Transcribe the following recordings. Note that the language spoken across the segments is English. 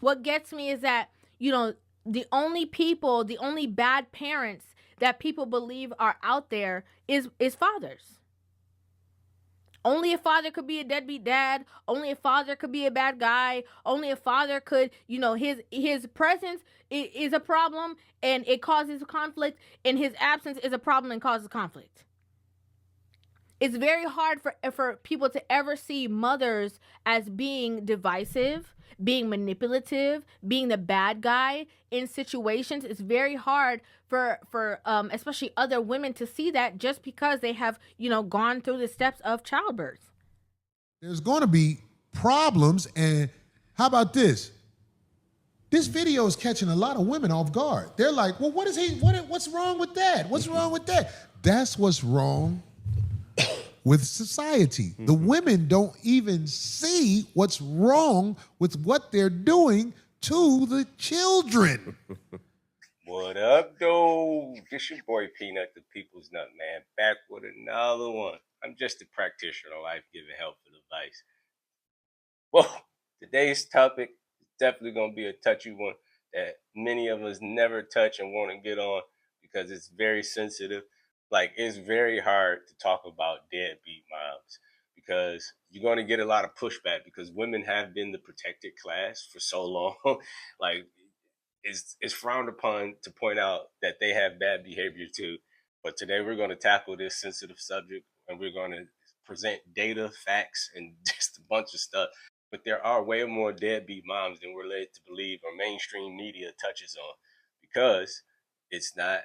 what gets me is that, the only bad parents that people believe are out there is fathers. Only a father could be a deadbeat dad. Only a father could be a bad guy. Only a father could, his presence is a problem and it causes conflict, and his absence is a problem and causes conflict. It's very hard for people to ever see mothers as being divisive, being manipulative, being the bad guy in situations. It's very hard for especially other women to see that, just because they have, gone through the steps of childbirth. There's going to be problems. And how about this? This video is catching a lot of women off guard. They're like, well, what's wrong with that? What's wrong with that? That's what's wrong with society. The women don't even see what's wrong with what they're doing to the children. What up, though? This your boy Peanut, the People's Nut Man, back with another one. I'm just a practitioner of life, giving helpful advice. Well, today's topic is definitely going to be a touchy one that many of us never touch and want to get on because it's very sensitive. Like, it's very hard to talk about deadbeat moms because you're going to get a lot of pushback because women have been the protected class for so long. Like, it's frowned upon to point out that they have bad behavior too. But today we're going to tackle this sensitive subject and we're going to present data, facts, and just a bunch of stuff. But there are way more deadbeat moms than we're led to believe or mainstream media touches on, because it's not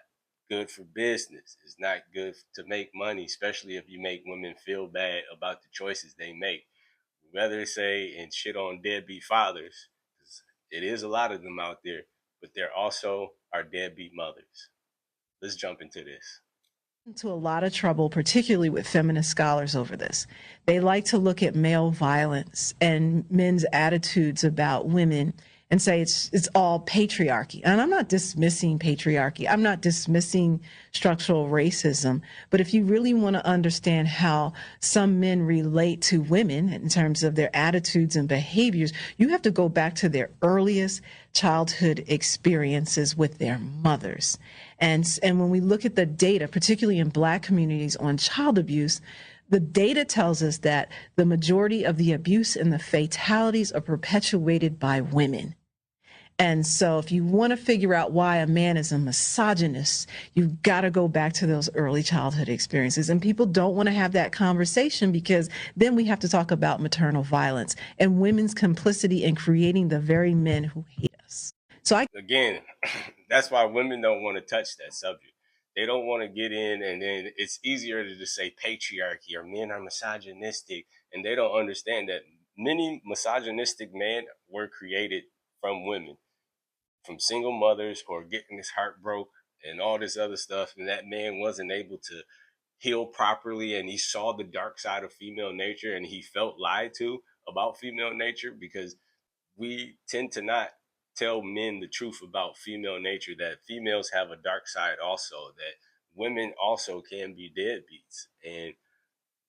good for business. It's not good to make money, especially if you make women feel bad about the choices they make. We'd rather say and shit on deadbeat fathers, because it is a lot of them out there, but there also are deadbeat mothers. Let's jump into this. Into a lot of trouble, particularly with feminist scholars over this. They like to look at male violence and men's attitudes about women and say it's all patriarchy. And I'm not dismissing patriarchy. I'm not dismissing structural racism. But if you really want to understand how some men relate to women in terms of their attitudes and behaviors, you have to go back to their earliest childhood experiences with their mothers. And when we look at the data, particularly in Black communities on child abuse, the data tells us that the majority of the abuse and the fatalities are perpetuated by women. And so if you want to figure out why a man is a misogynist, you've got to go back to those early childhood experiences. And people don't want to have that conversation because then we have to talk about maternal violence and women's complicity in creating the very men who hate us. So again, that's why women don't want to touch that subject. They don't want to get in, and then it's easier to just say patriarchy or men are misogynistic, and they don't understand that many misogynistic men were created from women, from single mothers who are getting his heart broke and all this other stuff, and that man wasn't able to heal properly, and he saw the dark side of female nature, and he felt lied to about female nature because we tend to not tell men the truth about female nature, that females have a dark side also, that women also can be deadbeats. And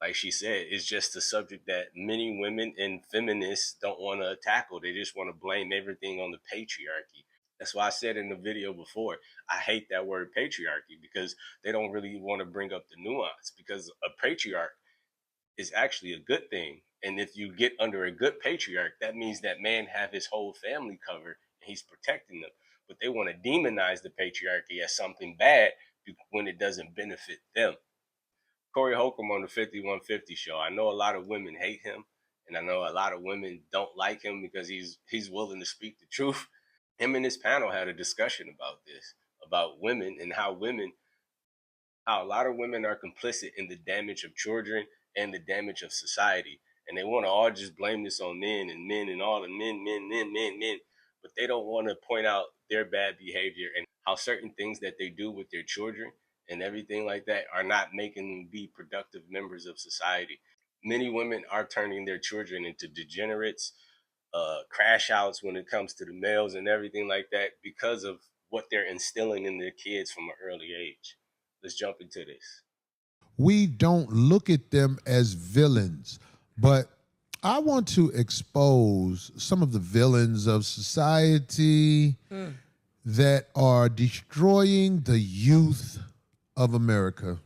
like she said, it's just a subject that many women and feminists don't want to tackle. They just want to blame everything on the patriarchy. That's why I said in the video before, I hate that word patriarchy, because they don't really want to bring up the nuance, because a patriarch is actually a good thing. And if you get under a good patriarch, that means that man have his whole family covered and he's protecting them. But they want to demonize the patriarchy as something bad when it doesn't benefit them. Corey Holcomb on the 5150 show, I know a lot of women hate him, and I know a lot of women don't like him because he's willing to speak the truth. Him and his panel had a discussion about this, about women and how a lot of women are complicit in the damage of children and the damage of society. And they want to all just blame this on men and all the men. But they don't want to point out their bad behavior and how certain things that they do with their children and everything like that are not making them be productive members of society. Many women are turning their children into degenerates, crash outs when it comes to the males and everything like that because of what they're instilling in their kids from an early age. Let's jump into this. We don't look at them as villains, but I want to expose some of the villains of society that are destroying the youth of America,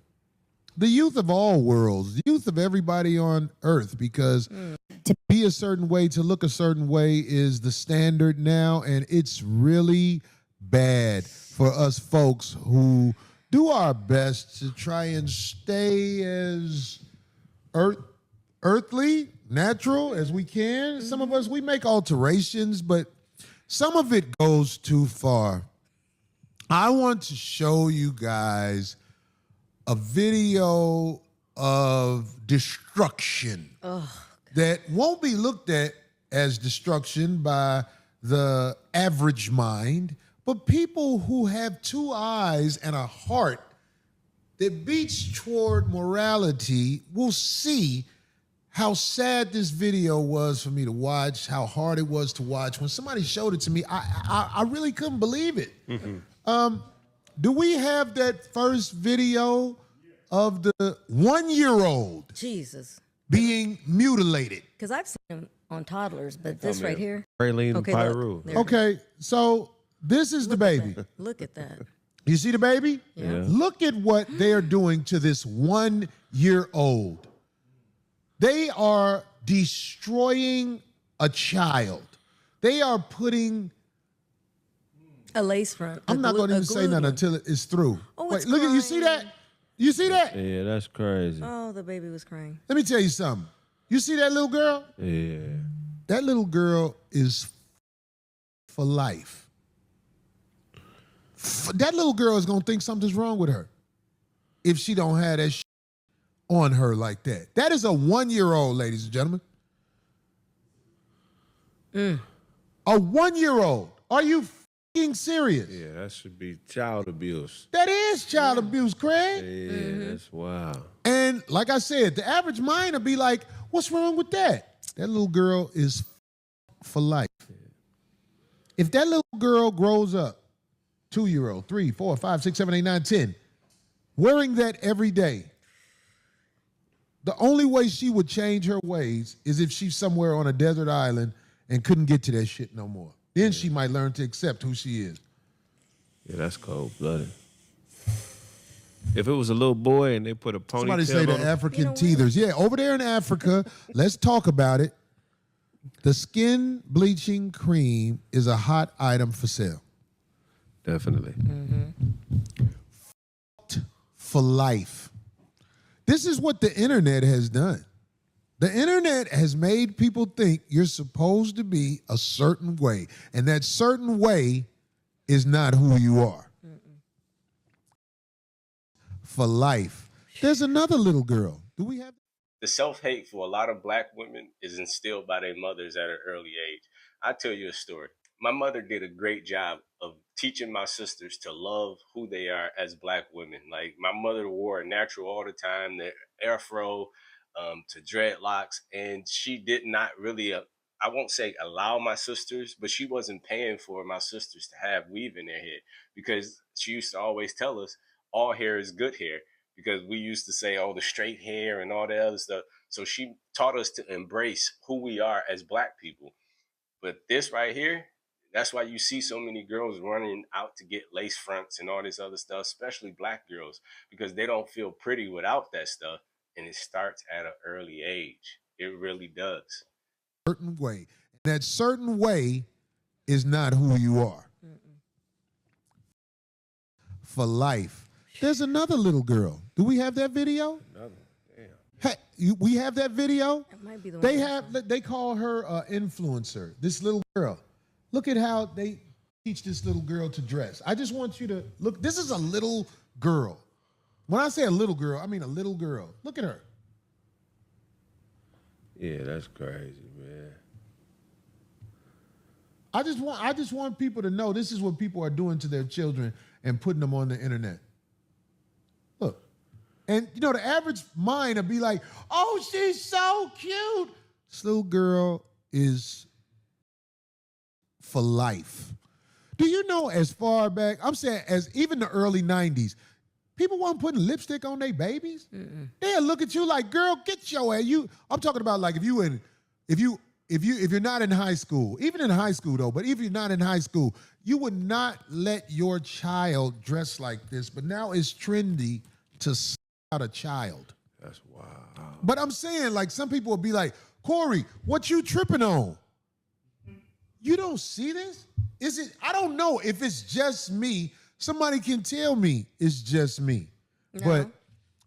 the youth of all worlds, the youth of everybody on earth, because to be a certain way, to look a certain way is the standard now, and it's really bad for us folks who do our best to try and stay as earthly, natural as we can. Some of us, we make alterations, but some of it goes too far. I want to show you guys a video of destruction that won't be looked at as destruction by the average mind, but people who have two eyes and a heart that beats toward morality will see how sad this video was for me to watch, how hard it was to watch. When somebody showed it to me, I really couldn't believe it. Do we have that first video of the 1-year-old Jesus. being mutilated? Because I've seen them on toddlers, but this right here. Raylene Okay, Pyru. look, there. Okay, so this is the baby. Look at that. You see the baby? Yeah. Look at what they are doing to this 1-year-old. They are destroying a child. They are putting... A lace front. I'm not going to even say nothing until it's through. Oh, Wait, it's look at you. See crying. that? You see that? Yeah, that's crazy. Oh, the baby was crying. Let me tell you something. You see that little girl? Yeah. That little girl is for life. That little girl is going to think something's wrong with her if she don't have that shit on her like that. That is a 1-year-old, ladies and gentlemen. A 1-year-old. Are you f***ing serious? Yeah, that should be child abuse. That is child abuse, Craig. Yeah, that's wild. And like I said, the average mind will be like, what's wrong with that? That little girl is for life. If that little girl grows up, 2-year-old, 3, 4, 5, 6, 7, 8, 9, 10, wearing that every day, the only way she would change her ways is if she's somewhere on a desert island and couldn't get to that shit no more. Then she might learn to accept who she is. Yeah, that's cold-blooded. If it was a little boy and they put a ponytail Somebody say the on him, African teethers. Yeah, over there in Africa, let's talk about it. The skin bleaching cream is a hot item for sale. definitely. For life. This is what the internet has done. The internet has made people think you're supposed to be a certain way, and that certain way is not who you are. For life. There's another little girl. Do we have? The self-hate for a lot of black women is instilled by their mothers at an early age. I'll tell you a story. My mother did a great job of teaching my sisters to love who they are as black women. Like, my mother wore a natural all the time, the afro to dreadlocks, and she did not really, I won't say allow my sisters, but she wasn't paying for my sisters to have weave in their head, because she used to always tell us all hair is good hair, because we used to say, oh, the straight hair and all that other stuff. So she taught us to embrace who we are as black people. But this right here, that's why you see so many girls running out to get lace fronts and all this other stuff, especially black girls, because they don't feel pretty without that stuff. And it starts at an early age. It really does. Certain way. That certain way is not who you are. For life. There's another little girl. Do we have that video? Hey, we have that video? That might be the They one. have. They call her influencer. This little girl. Look at how they teach this little girl to dress. I just want you to look. This is a little girl. When I say a little girl, I mean a little girl. Look at her. Yeah, that's crazy, man. I just want people to know this is what people are doing to their children and putting them on the internet. Look. And you know, the average mind will be like, oh, she's so cute. This little girl is for life. Do you know, as far back, I'm saying as even the early 90s, people weren't putting lipstick on their babies. They'll look at you like, girl, get your ass. I'm talking about like if if you're not in high school, even in high school though, but if you're not in high school, you would not let your child dress like this. But now it's trendy to out a child. That's wild. But I'm saying, like, some people will be like, Corey, what you tripping on? You don't see this? Is it? I don't know if it's just me. Somebody can tell me it's just me. No. But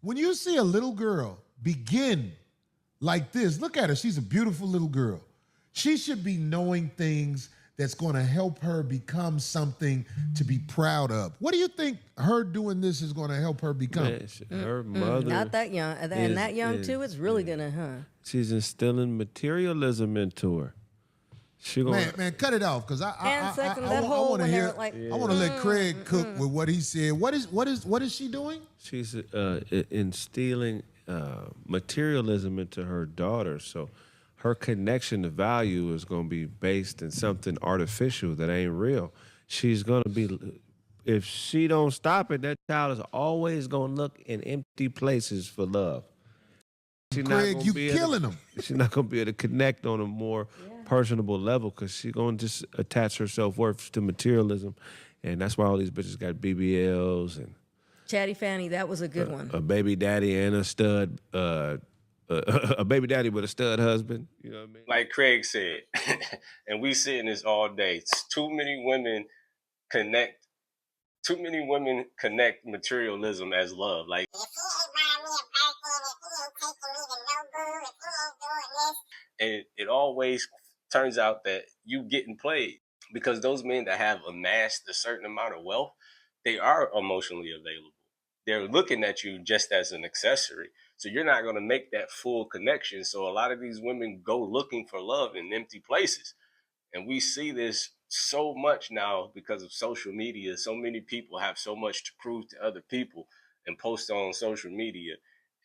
when you see a little girl begin like this, look at her. She's a beautiful little girl. She should be knowing things that's going to help her become something to be proud of. What do you think her doing this is going to help her become? Man, her mother. Not that young. And that young, too, it's really going to, She's instilling materialism into her. She gonna, Man, cut it off, because I want to hear. like, I want to let Craig cook with what he said. What is she doing? She's instilling materialism into her daughter. So her connection to value is going to be based in something artificial that ain't real. She's going to be, if she don't stop it, that child is always going to look in empty places for love. Craig, you killing them. She's not going to be able to connect on a more personable level, because she's going to just attach her self-worth to materialism. And that's why all these bitches got BBLs and Chatty Fanny, that was a good one. a baby daddy and a stud, a baby daddy with a stud husband. You know what I mean? Like Craig said, and we seeing this all day. Too many women connect materialism as love. Like, and it always turns out that you getting played, because those men that have amassed a certain amount of wealth, they are emotionally available. They're looking at you just as an accessory. So you're not going to make that full connection. So a lot of these women go looking for love in empty places. And we see this so much now because of social media. So many people have so much to prove to other people and post on social media.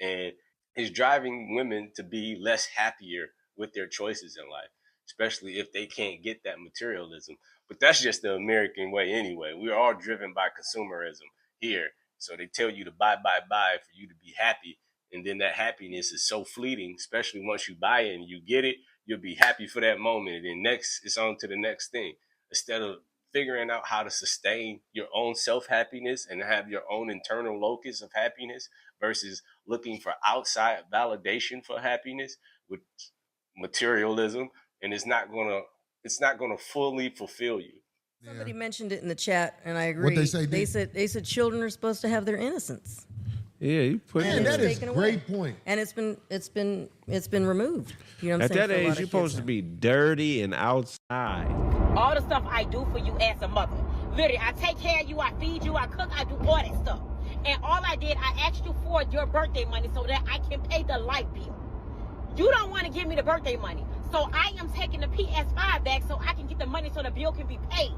And it's driving women to be less happier with their choices in life, especially if they can't get that materialism. But that's just the American way anyway. We're all driven by consumerism here. So they tell you to buy for you to be happy. And then that happiness is so fleeting, especially once you buy it and you get it, you'll be happy for that moment. And then next, it's on to the next thing. Instead of figuring out how to sustain your own self-happiness and have your own internal locus of happiness versus looking for outside validation for happiness with materialism, and it's not gonna fully fulfill you. Somebody mentioned it in the chat, and I agree. What'd they say, They D? said children are supposed to have their innocence, Yeah, you put Man, it. that is taken a away. great point. and it's been removed. You know what I'm At saying? that For a lot age, of you're kids supposed to now. be dirty and outside. All the stuff I do for you as a mother. Literally, I take care of you, I feed you, I cook, I do all that stuff. And all I did, I asked you for your birthday money so that I can pay the light bill. You don't want to give me the birthday money. So I am taking the PS5 back so I can get the money so the bill can be paid.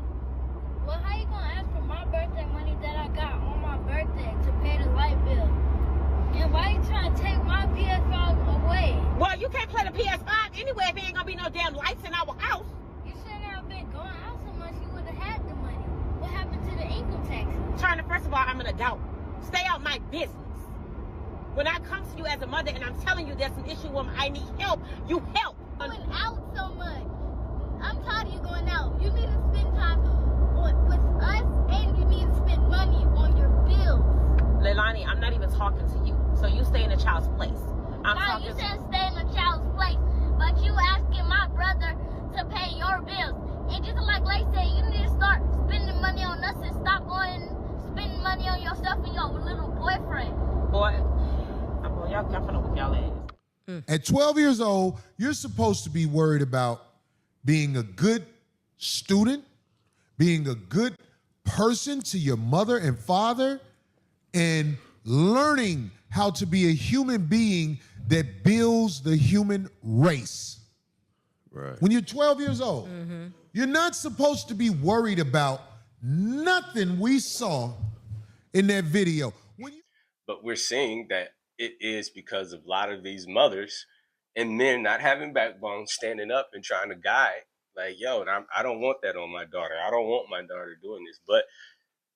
Well, how you gonna ask for my birthday money that I got on my birthday to pay the light bill? And why you trying to take my PS5 away? Well, you can't play the PS5 anyway if there ain't gonna be no damn lights in our house. You shouldn't have been going out so much. You would have had the money. What happened to the income taxes? Turner, first of all, I'm an adult. Stay out my business. When I come to you as a mother and I'm telling you there's an issue where I need help, you help. Going out so much. I'm tired of you going out. You need to spend time with us, and you need to spend money on your bills. Leilani, I'm not even talking to you. So you stay in a child's place. I'm Now talking you to said stay in a child's place, but you asking my brother to pay your bills. And just like Lay said, you need to start spending money on us and stop going spending money on yourself and your little boyfriend. boy, y'all finna whip y'all ass. At 12 years old, you're supposed to be worried about being a good student, being a good person to your mother and father, and learning how to be a human being that builds the human race. Right. When you're 12 years old, you're not supposed to be worried about nothing we saw in that video. But we're seeing that it is because of a lot of these mothers and men not having backbone, standing up and trying to guide. Like, yo, I don't want that on my daughter. I don't want my daughter doing this. But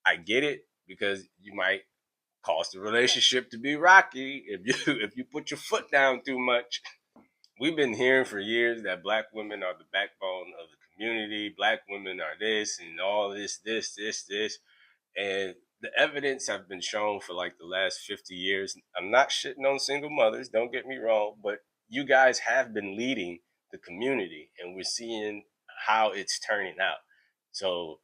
I get it, because you might cause the relationship to be rocky if you put your foot down too much. we've been hearing for years that black women are the backbone of the community. Black women are this and all this. And the evidence have been shown for like the last 50 years. I'm not shitting on single mothers, don't get me wrong, but you guys have been leading the community and we're seeing how it's turning out. So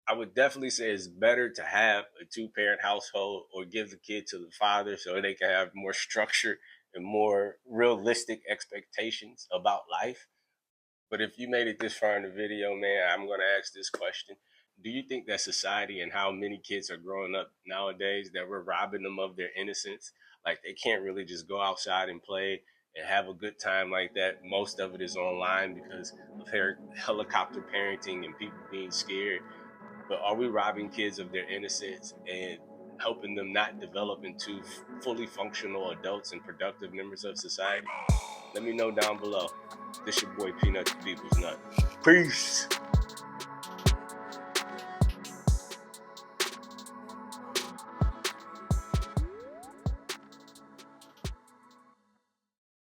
I would definitely say it's better to have a two-parent household or give the kid to the father so they can have more structure and more realistic expectations about life. But if you made it this far in the video, man, I'm going to ask this question. Do you think that society and how many kids are growing up nowadays that we're robbing them of their innocence? Like they can't really just go outside and play and have a good time like that. Most of it is online because of helicopter parenting and people being scared. But are we robbing kids of their innocence and helping them not develop into fully functional adults and productive members of society? Let me know down below. This your boy Peanut the People's Nut. Peace.